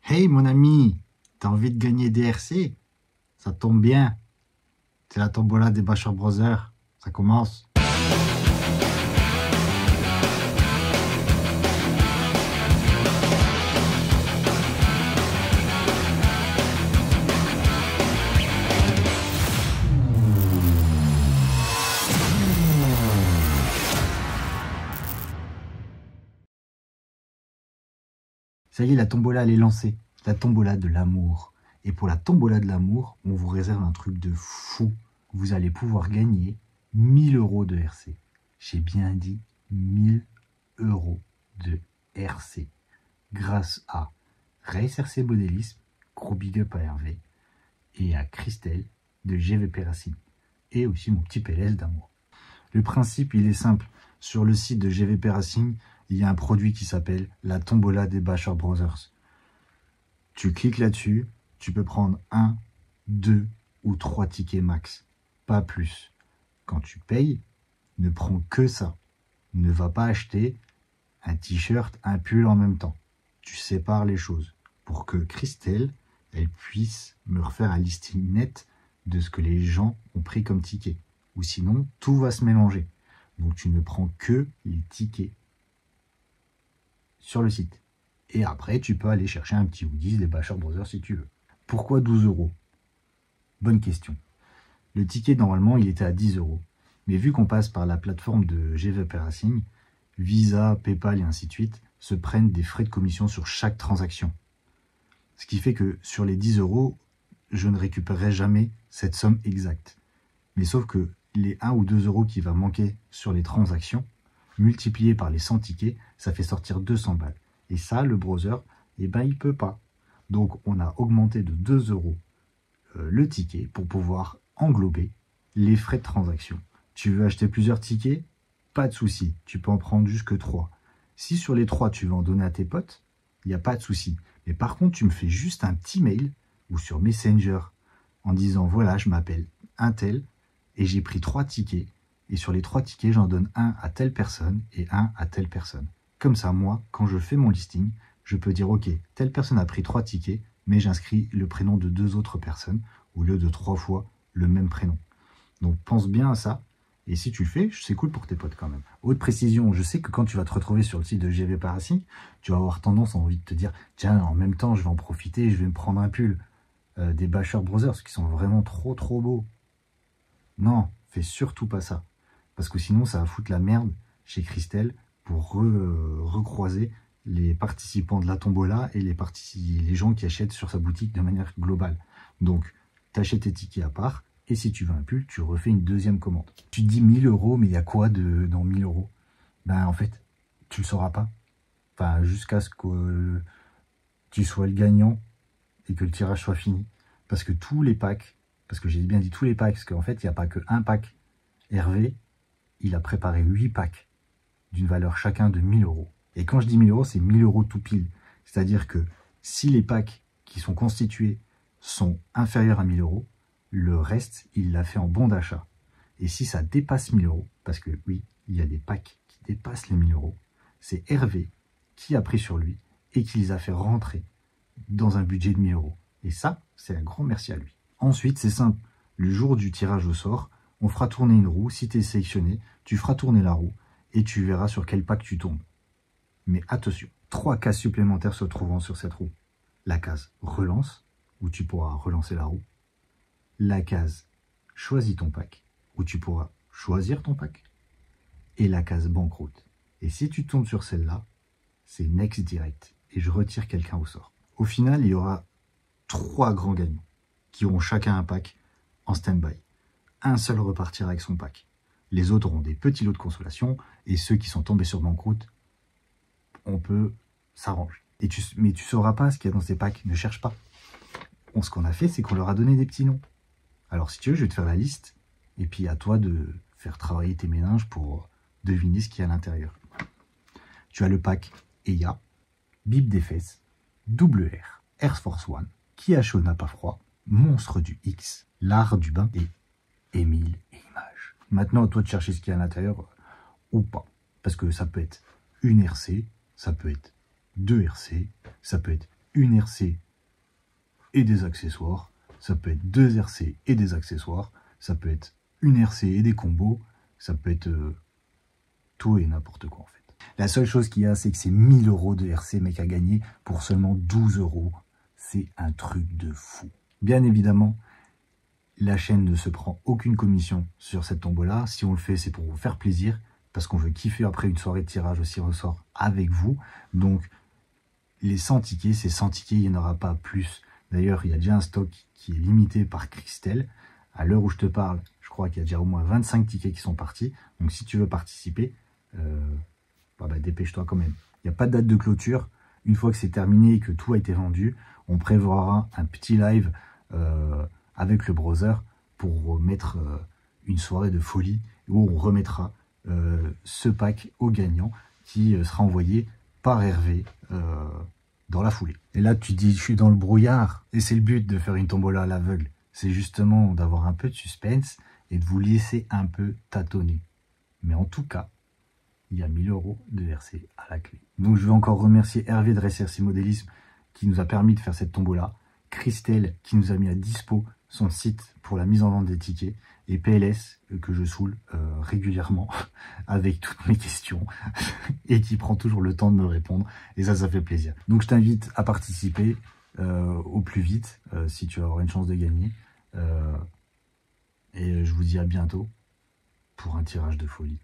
Hey mon ami, t'as envie de gagner des RC? Ça tombe bien, c'est la tombola des Bashar Brothers, ça commence. Ça y est, la tombola elle est lancée, la tombola de l'amour. Et pour la tombola de l'amour, on vous réserve un truc de fou. Vous allez pouvoir gagner 1000 euros de RC. J'ai bien dit 1000 euros de RC. Grâce à Race RC Modélisme, gros big up à Hervé, et à Christelle de GVP Racing. Et aussi mon petit PLS d'amour. Le principe, il est simple. Sur le site de GVP Racing, il y a un produit qui s'appelle la tombola des Bashar Brothers. Tu cliques là-dessus, tu peux prendre 1, 2 ou 3 tickets max, pas plus. Quand tu payes, ne prends que ça. Ne va pas acheter un t-shirt, un pull en même temps. Tu sépares les choses pour que Christelle, elle puisse me refaire un listing net de ce que les gens ont pris comme ticket. Ou sinon, tout va se mélanger. Donc tu ne prends que les tickets sur le site. Et après, tu peux aller chercher un petit goodies des Bashar Brothers si tu veux. Pourquoi 12 euros? Bonne question. Le ticket, normalement, il était à 10 euros. Mais vu qu'on passe par la plateforme de GVP Racing, Visa, PayPal et ainsi de suite, se prennent des frais de commission sur chaque transaction. Ce qui fait que sur les 10 euros, je ne récupérerai jamais cette somme exacte. Mais sauf que les 1 ou 2 euros qui va manquer sur les transactions, multiplié par les 100 tickets, ça fait sortir 200 balles. Et ça, le browser, eh ben, il peut pas. Donc, on a augmenté de 2 euros le ticket pour pouvoir englober les frais de transaction. Tu veux acheter plusieurs tickets? Pas de souci, tu peux en prendre jusque 3. Si sur les 3, tu veux en donner à tes potes, il n'y a pas de souci. Mais par contre, tu me fais juste un petit mail ou sur Messenger en disant, voilà, je m'appelle un tel et j'ai pris 3 tickets. Et sur les 3 tickets, j'en donne un à telle personne et un à telle personne. Comme ça, moi, quand je fais mon listing, je peux dire, ok, telle personne a pris 3 tickets, mais j'inscris le prénom de 2 autres personnes au lieu de 3 fois le même prénom. Donc, pense bien à ça. Et si tu le fais, c'est cool pour tes potes quand même. Haute précision, je sais que quand tu vas te retrouver sur le site de GVP Racing, tu vas avoir tendance, envie de te dire, tiens, en même temps, je vais en profiter, je vais me prendre un pull des Bashar Brothers qui sont vraiment trop beaux. Non, fais surtout pas ça. Parce que sinon, ça va foutre la merde chez Christelle pour recroiser les participants de la tombola et les gens qui achètent sur sa boutique de manière globale. Donc, tu achètes tes tickets à part, et si tu veux un pull, tu refais une deuxième commande. Tu te dis 1000 euros, mais il y a quoi dans 1000 euros? Ben, en fait, tu le sauras pas. Enfin, jusqu'à ce que tu sois le gagnant et que le tirage soit fini. Parce que tous les packs, parce que j'ai bien dit tous les packs, parce qu'en fait, il n'y a pas qu'un pack. Hervé, il a préparé 8 packs d'une valeur chacun de 1000 euros. Et quand je dis 1000 euros, c'est 1000 euros tout pile. C'est-à-dire que si les packs qui sont constitués sont inférieurs à 1000 euros, le reste, il l'a fait en bon d'achat. Et si ça dépasse 1000 euros, parce que oui, il y a des packs qui dépassent les 1000 euros, c'est Hervé qui a pris sur lui et qui les a fait rentrer dans un budget de 1000 euros. Et ça, c'est un grand merci à lui. Ensuite, c'est simple. Le jour du tirage au sort, on fera tourner une roue. Si tu es sélectionné, tu feras tourner la roue et tu verras sur quel pack tu tombes. Mais attention, 3 cases supplémentaires se trouveront sur cette roue. La case relance, où tu pourras relancer la roue. La case choisis ton pack, où tu pourras choisir ton pack. Et la case banqueroute. Et si tu tombes sur celle-là, c'est next direct. Et je retire quelqu'un au sort. Au final, il y aura 3 grands gagnants qui auront chacun un pack en stand-by. Un seul repartira avec son pack. Les autres auront des petits lots de consolation et ceux qui sont tombés sur banqueroute, on peut s'arranger. Mais tu ne sauras pas ce qu'il y a dans ces packs, ne cherche pas. Ce qu'on a fait, c'est qu'on leur a donné des petits noms. Alors si tu veux, je vais te faire la liste et puis à toi de faire travailler tes méninges pour deviner ce qu'il y a à l'intérieur. Tu as le pack EIA, Bip des fesses, Double R, Air Force One, Qui a chaud n'a pas froid, Monstre du X, L'art du bain et Émile et Images. Maintenant, à toi de chercher ce qu'il y a à l'intérieur ou pas. Parce que ça peut être une RC, ça peut être 2 RC, ça peut être une RC et des accessoires, ça peut être 2 RC et des accessoires, ça peut être une RC et des combos, ça peut être tout et n'importe quoi en fait. La seule chose qu'il y a, c'est que c'est 1000 € de RC mec à gagner pour seulement 12 €. C'est un truc de fou. Bien évidemment, la chaîne ne se prend aucune commission sur cette tombola. Si on le fait, c'est pour vous faire plaisir, parce qu'on veut kiffer après une soirée de tirage aussi ressort avec vous. Donc, les 100 tickets, c'est 100 tickets, il n'y en aura pas plus. D'ailleurs, il y a déjà un stock qui est limité par Christelle. À l'heure où je te parle, je crois qu'il y a déjà au moins 25 tickets qui sont partis. Donc, si tu veux participer, dépêche-toi quand même. Il n'y a pas de date de clôture. Une fois que c'est terminé et que tout a été vendu, on prévoira un petit live avec le browser pour mettre une soirée de folie où on remettra ce pack au gagnant qui sera envoyé par Hervé dans la foulée. Et là, tu te dis, je suis dans le brouillard. Et c'est le but de faire une tombola à l'aveugle. C'est justement d'avoir un peu de suspense et de vous laisser un peu tâtonner. Mais en tout cas, il y a 1000 € de RC à la clé. Donc je veux encore remercier Hervé de RC Modélisme qui nous a permis de faire cette tombola, Christelle qui nous a mis à dispo son site pour la mise en vente des tickets, et PLS que je saoule régulièrement avec toutes mes questions et qui prend toujours le temps de me répondre, et ça fait plaisir. Donc je t'invite à participer au plus vite si tu vas avoir une chance de gagner, et je vous dis à bientôt pour un tirage de folie.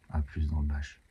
À plus dans le bâche.